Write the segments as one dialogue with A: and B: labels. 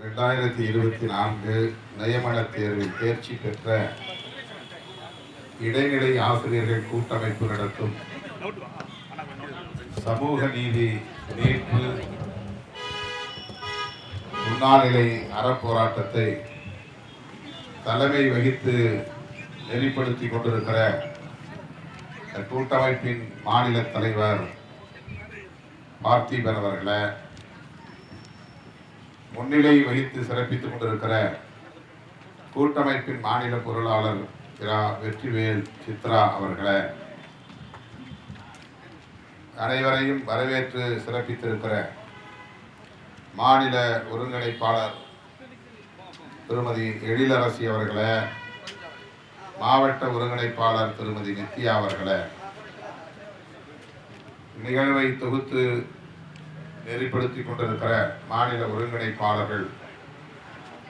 A: 2024 நியமன தேர்வில் தேர்ச்சி பெற்ற இடைநிலை ஆசிரியர்கள் கூட்டமைப்பு நடத்தும் சமூக நீதி மீட்பு முன்னாளிலை அறப்போராட்டத்தை தலைமை வகித்து நெறிப்படுத்திக் கொண்டிருக்கிற கூட்டமைப்பின் மாநில தலைவர் பார்த்திபன் அவர்களை, முன்னிலை வகித்து சிறப்பித்துக் கொண்டிருக்கிற கூட்டமைப்பின் மாநில பொருளாளர் வெற்றிவேல் சித்ரா அவர்களை, அனைவரையும் வரவேற்று சிறப்பித்திருக்கிற மாநில ஒருங்கிணைப்பாளர் திருமதி எழிலரசி அவர்களை, மாவட்ட ஒருங்கிணைப்பாளர் திருமதி நித்யா அவர்களை, நிகழ்வை தொகுத்து நெறிப்படுத்திக் கொண்டிருக்கிற மாநில ஒருங்கிணைப்பாளர்கள்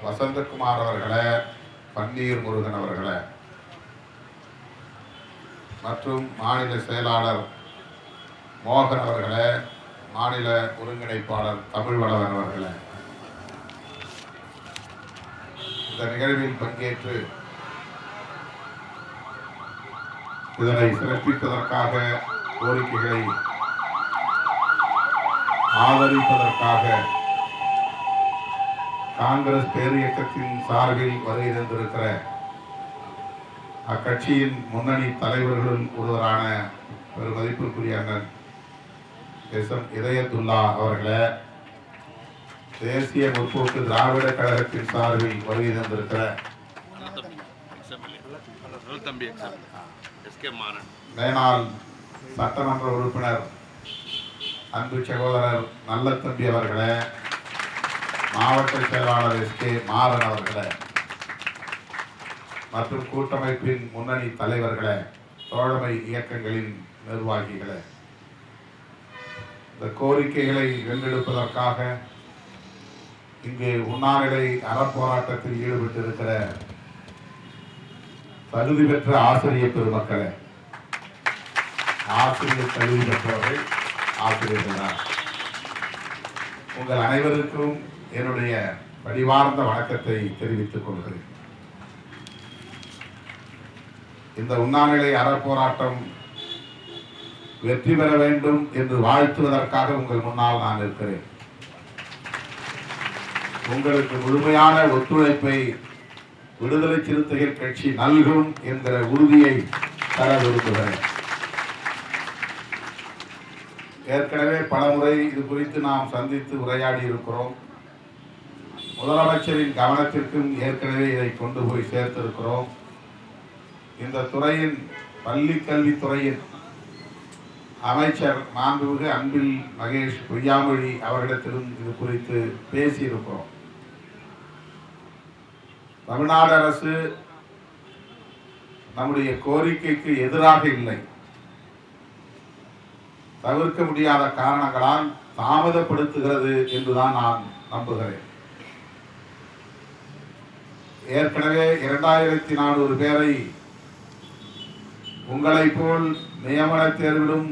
A: வசந்தகுமார் அவர்களை, பன்னீர் முருகன் அவர்களை மற்றும் மாநில செயலாளர் மோகன் அவர்களை, மாநில ஒருங்கிணைப்பாளர் தமிழ்வளவன் அவர்களை இந்த நிகழ்வில் பங்கேற்று இதனை சிறப்பிப்பதற்காக, கோரிக்கைகளை ஆதரிப்பதற்காக காங்கிரஸ் பேரியக்கத்தின் சார்பில் வருகை தந்திருக்கிற அக்கட்சியின் முன்னணி தலைவர்களும் ஒருவரான பெருமதிப்பிற்குரிய அண்ணன் இதயத்துல்லா அவர்களை, தேசிய முற்போக்கு திராவிட கழகத்தின் சார்பில் வருகை தந்திருக்கிற மேனாள் சட்டமன்ற உறுப்பினர் அன்பு சகோதரர் நல்லத்தம்பி அவர்களை, மாவட்ட செயலாளர் SK மாறன் அவர்களை மற்றும் கூட்டமைப்பின் முன்னணி தலைவர்களை, தோழமை இயக்கங்களின் நிர்வாகிகளை, இந்த கோரிக்கைகளை வென்றெடுப்பதற்காக இங்கே உண்ணாநிலை அறப்போராட்டத்தில் ஈடுபட்டிருக்கிற தகுதி பெற்ற ஆசிரியர் பெருமக்களை, ஆசிரியர் தகுதி பெற்றவர்கள் ஆசிரியர்கள் தான், உங்கள் அனைவருக்கும் என்னுடைய பணிவார்ந்த வணக்கத்தை தெரிவித்துக் கொள்கிறேன். இந்த உண்ணாநிலை அறப்போராட்டம் வெற்றி பெற வேண்டும் என்று வாழ்த்துவதற்காக உங்கள் முன்னால் நான் இருக்கிறேன். உங்களுக்கு முழுமையான ஒத்துழைப்பை விடுதலை சிறுத்தைகள் கட்சி நல்கும் என்கிற உறுதியை தர விரும்புகிறேன். ஏற்கனவே பலமுறை இது குறித்து நாம் சந்தித்து உரையாடி இருக்கிறோம். முதலமைச்சரின் கவனத்திற்கும் ஏற்கனவே இதை கொண்டு போய் சேர்த்திருக்கிறோம். இந்த துறையின் பள்ளி கல்வித்துறையின் அமைச்சர் மாண்புமிகு அன்பில் மகேஷ் பொய்யாமொழி அவர்களிடத்திலும் இது குறித்து பேசியிருக்கிறோம். தமிழ்நாடு அரசு நம்முடைய கோரிக்கைக்கு எதிராக இல்லை, தவிர்க்க முடியாத காரணங்களால் தாமதப்படுத்துகிறது என்றுதான் நான் நம்புகிறேன். ஏற்கனவே 2400 பேரை உங்களை போல் நியமன தேர்விலும்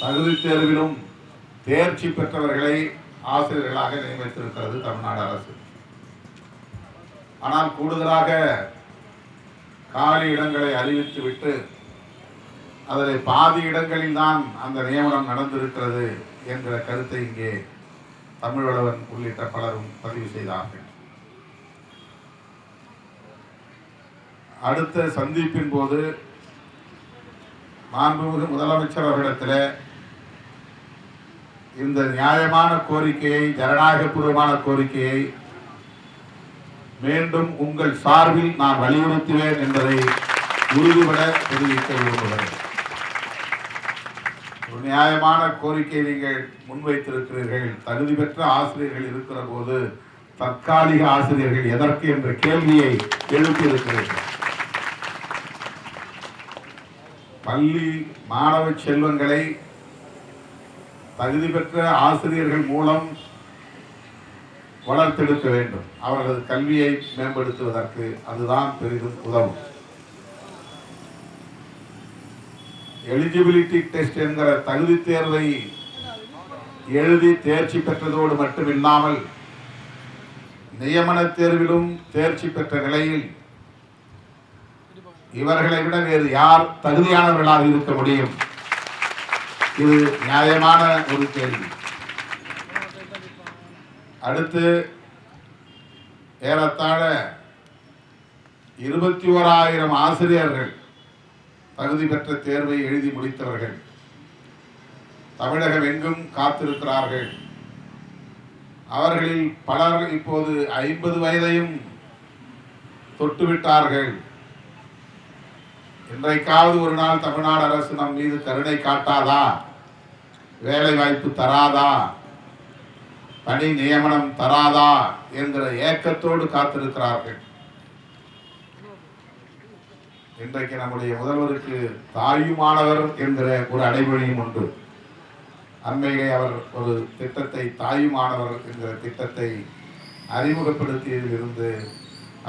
A: தகுதி தேர்விலும் தேர்ச்சி பெற்றவர்களை ஆசிரியர்களாக நியமித்திருக்கிறது தமிழ்நாடு அரசு. ஆனால் கூடுதலாக காலி இடங்களை அறிவித்துவிட்டு அதில் பாதி இடங்களில் தான் அந்த நியமனம் நடந்திருக்கிறது என்கிற கருத்தை இங்கே தமிழ்வளவன் உள்ளிட்ட பலரும் பதிவு செய்தார்கள். அடுத்த சந்திப்பின் போது மாண்புமிகு முதலமைச்சர் அவர்களிடத்தில் இந்த நியாயமான கோரிக்கையை, ஜனநாயகபூர்வமான கோரிக்கையை மீண்டும் உங்கள் சார்பில் நான் வலியுறுத்துவேன் என்பதை உறுதிபட தெரிவிக்க விரும்புகிறேன். ஒரு நியாயமான கோரிக்கை நீங்கள் முன்வைத்திருக்கிறீர்கள். தகுதி பெற்ற ஆசிரியர்கள் இருக்கிற போது தற்காலிக ஆசிரியர்கள் எதற்கு என்ற கேள்வியை எழுப்பியிருக்கிறீர்கள். பள்ளி மாணவ செல்வங்களை தகுதி பெற்ற ஆசிரியர்கள் மூலம் வளர்த்தெடுக்க வேண்டும். அவர்களது கல்வியை மேம்படுத்துவதற்கு அதுதான் பெரிதும் உதவும். எலிஜிபிலிட்டி டெஸ்ட் என்கிற தகுதி தேர்வை எழுதி தேர்ச்சி பெற்றதோடு மட்டுமில்லாமல் நியமன தேர்விலும் தேர்ச்சி பெற்ற நிலையில் இவர்களை விட வேறு யார் தகுதியானவர்களாக இருக்க முடியும்? இது நியாயமான ஒரு கேள்வி. அடுத்து ஏறத்தாழ 21,000 ஆசிரியர்கள் தகுதி பெற்ற தேர்வை எழுதி முடித்தவர்கள் தமிழகம் எங்கும் காத்திருக்கிறார்கள். அவர்களில் பலர் இப்போது 50 வயதையும் தொட்டுவிட்டார்கள். இன்றைக்காவது ஒரு நாள் தமிழ்நாடு அரசு நம் மீது கருணை காட்டாதா? வேலை வாய்ப்பு தராதா? பணி நியமனம் தராதா என்கிற ஏக்கத்தோடு காத்திருக்கிறார்கள். இன்றைக்கு நம்முடைய முதல்வருக்கு தாயுமானவர் என்கிற ஒரு அடைமொழியும் உண்டு. அண்மையிலே அவர் ஒரு திட்டத்தை, தாயுமானவர் என்கிற திட்டத்தை அறிமுகப்படுத்தியதிலிருந்து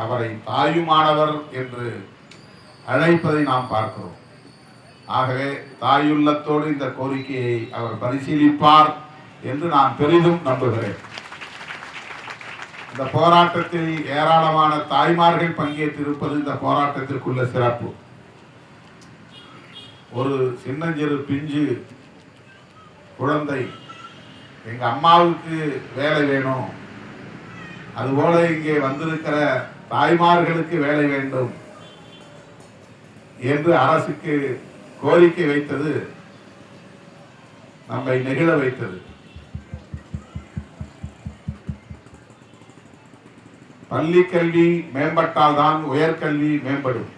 A: அவரை தாயுமானவர் என்று அழைப்பதை நாம் பார்க்கிறோம். ஆகவே தாயுள்ளத்தோடு இந்த கோரிக்கையை அவர் பரிசீலிப்பார் என்று நான் பெரிதும் நம்புகிறேன். இந்த போராட்டத்தில் ஏராளமான தாய்மார்கள் பங்கேற்றிருப்பது இந்த போராட்டத்திற்குள்ள சிறப்பு. ஒரு சின்னஞ்சிறு பிஞ்சு குழந்தை எங்க அம்மாவுக்கு வேலை வேணும், அதுபோல இங்கே வந்திருக்கிற தாய்மார்களுக்கு வேலை வேண்டும் என்று அரசுக்கு கோரிக்கை வைத்தது நம்மை நெகிழ வைத்தது. பள்ளி கல்வி மேம்பட்டால் தான் உயர்கல்வி மேம்படும்.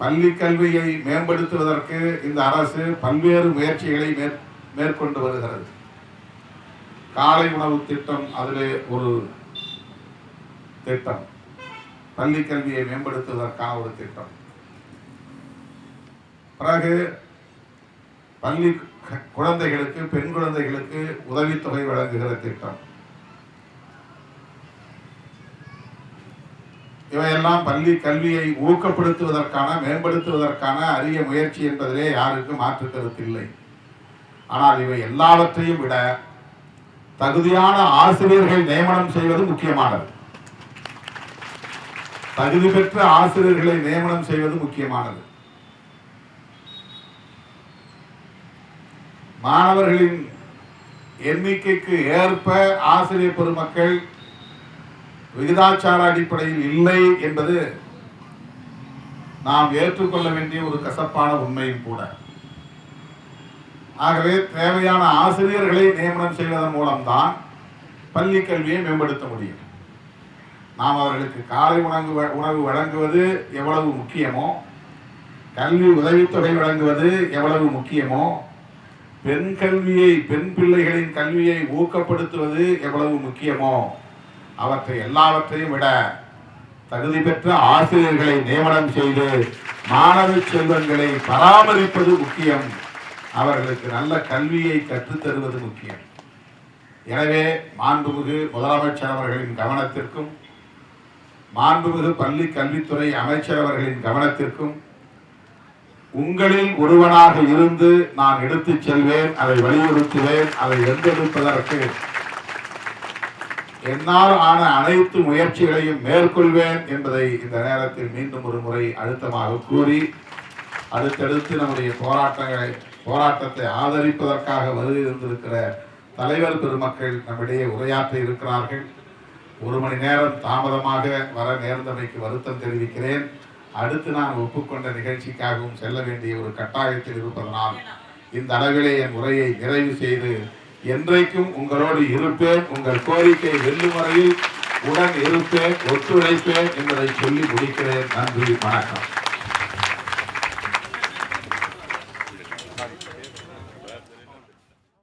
A: பள்ளி கல்வியை மேம்படுத்துவதற்கு இந்த அரசு பல்வேறு முயற்சிகளை மேற்கொண்டு வருகிறது. காலை உணவு திட்டம் அதிலே ஒரு திட்டம், பள்ளி கல்வியை மேம்படுத்துவதற்கான ஒரு திட்டம். பிறகு பள்ளி குழந்தைகளுக்கு, பெண் குழந்தைகளுக்கு உதவித்தொகை வழங்குகிற திட்டம். இவையெல்லாம் பள்ளி கல்வியை ஊக்கப்படுத்துவதற்கான, மேம்படுத்துவதற்கான அரிய முயற்சி என்பதிலே யாருக்கும் மாற்று கருத்து இல்லை. ஆனால் இவை எல்லாவற்றையும் விட தகுதியான ஆசிரியர்கள் நியமனம் செய்வது முக்கியமானது. தகுதி பெற்ற ஆசிரியர்களை நியமனம் செய்வது முக்கியமானது. மாணவர்களின் எண்ணிக்கைக்கு ஏற்ப ஆசிரியர் பெருமக்கள் விகிதாச்சார அடிப்படையில் இல்லை என்பது நாம் ஏற்றுக்கொள்ள வேண்டிய ஒரு கசப்பான உண்மையும் கூட. ஆகவே தேவையான ஆசிரியர்களை நியமனம் செய்வதன் மூலம்தான் பள்ளி கல்வியை மேம்படுத்த முடியும். நாம் அவர்களுக்கு காலை உணவு வழங்குவது எவ்வளவு முக்கியமோ, கல்வி உதவித்தொகை வழங்குவது எவ்வளவு முக்கியமோ, பெண் கல்வியை, பெண் பிள்ளைகளின் கல்வியை ஊக்கப்படுத்துவது எவ்வளவு முக்கியமோ, அவற்றை எல்லாவற்றையும் விட தகுதி பெற்ற ஆசிரியர்களை நியமனம் செய்து மாணவ செல்வங்களை பராமரிப்பது முக்கியம். அவர்களுக்கு நல்ல கல்வியை கற்றுத்தருவது முக்கியம். எனவே மாண்புமிகு முதலமைச்சர் அவர்களின் கவனத்திற்கும், மாண்புமிகு பள்ளி கல்வித்துறை அமைச்சர் அவர்களின் கவனத்திற்கும் உங்களில் ஒருவனாக இருந்து நான் எடுத்துச் செல்வேன், அதை வலியுறுத்துவேன். அதை வென்றெடுப்பதற்கு என்னால் ஆன அனைத்து முயற்சிகளையும் மேற்கொள்வேன் என்பதை இந்த நேரத்தில் மீண்டும் ஒரு முறை அழுத்தமாக கூறி, அடுத்தடுத்து நம்முடைய போராட்டத்தை ஆதரிப்பதற்காக வருகை இருந்திருக்கிற தலைவர் பெருமக்கள் நம்மிடையே உரையாற்ற இருக்கிறார்கள். 1 மணி நேரம் தாமதமாக வர நேர்ந்தமைக்கு வருத்தம் தெரிவிக்கிறேன். அடுத்து நான் ஒப்புக்கொண்ட நிகழ்ச்சிக்காகவும் செல்ல வேண்டிய ஒரு கட்டாயத்தில் இருப்பதனால் இந்த அளவிலே என் உரையை நிறைவு செய்து என்றைக்கும் உங்களோடு இருப்பேன், உங்கள் கோரிக்கை வெல்லும் வரையில் உடன் இருப்பேன், ஒத்துழைப்பேன் என்பதை சொல்லி முடிக்கிறேன். நன்றி, வணக்கம்.